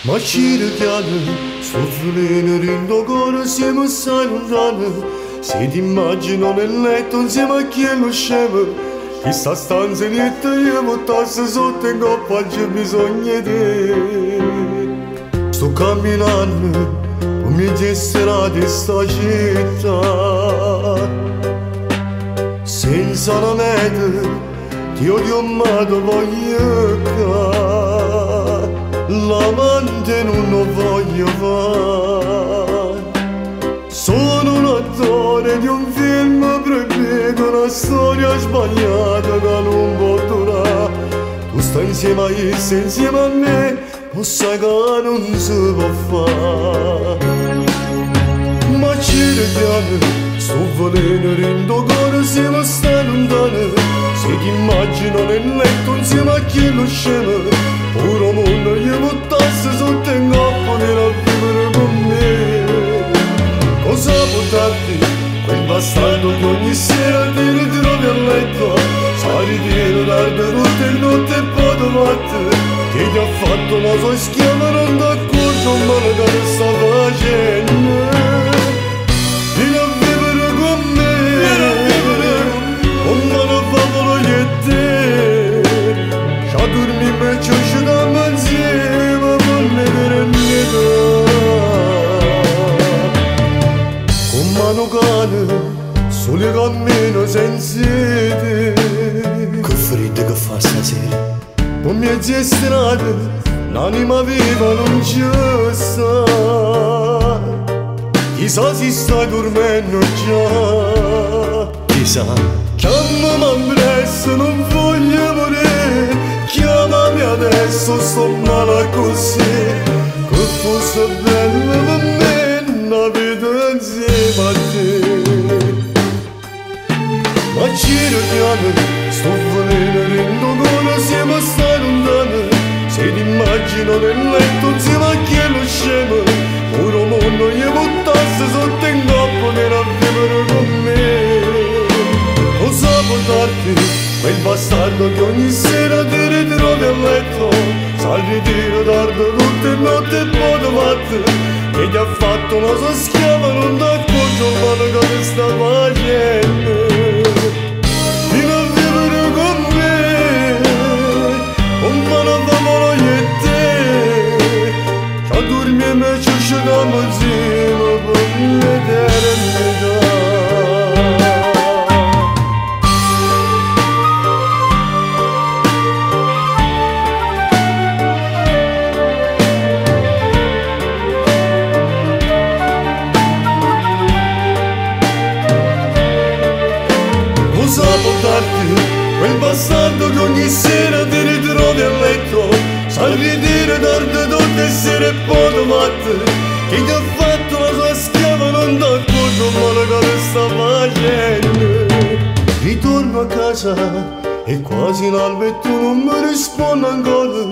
Ma cerchiamo, soffrire rindo cuore siamo assai lontani. Se ti immagino nel letto insieme a chi è lo scemo, questa stanza niente io buttassi sotto in coppa c'è bisogno di te. Sto camminando, non mi gestirà di sta città, senza una meta, ti odio ma ti voglio ca. L'amante non lo voglio fare. Sono un attore di un film proibito, una storia sbagliata che non può durare. Tu stai insieme a essa, insieme a me, ma sai che non si può fare. Ma ci richiami, sto volendo rendo cuore, siamo stati lontani. Se ti immagino nel letto insieme a chi lo scemo, puro mondo io buttassi sotto in coppa per vivere con me. Cosa può darti quel bastardo che ogni sera ti ritrovi a letto? Sa ritiro tardi tutte le notti e poi ti batte. Che ti ha fatto la sua schiava non ti accorgi un male che ti sta facendo. Vieni a vivere con me, un male favolo io e te. C'ha dormi invece usciamo insieme con le verenità. Con mano cane, sole cammino senza te. Che freddo che fa stasera. Con mezze strade, l'anima viva non ci sta. Chissà si sta dormendo già. Chissà. Chiamami presto, non voglio morire. Chiamami adesso, sto male così. Che fosse bello per me una vita insieme a te. Ma ci richiami, sto volendo rendo cuore, siamo stati lontani. Se ti immagino nel letto insieme a chi è lo scemo, puro mondo io buttassi sotto in coppa per a vivere con me. Cosa può darti quel bastardo che ogni sera ti ritrovi a letto? Sa il ritiro tardi tutte le notti e poi ti batte. Che ti ha fatto la sua schiava non ti accorgi un male che ti sta facendo. Vieni a vivere con me, un male favolo io e te. Che a dormire invece usciamo insieme per l'eternità. Cosa può darti quel bastardo che ogni sera ti ritrovi a letto? Sa ridire tardi tutte le sere e poi ti batte. Che ti ha fatto la sua schiava non ti accorgi un male che ti sta facendo. Ritorno a casa e quasi l'alba e tu non mi rispondi ancora.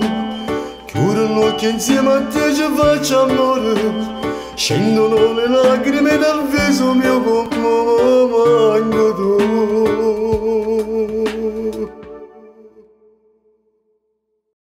Chiudo l'occhio insieme a te ci faccio amore. Scendono le lacrime dal viso mio come manca tu.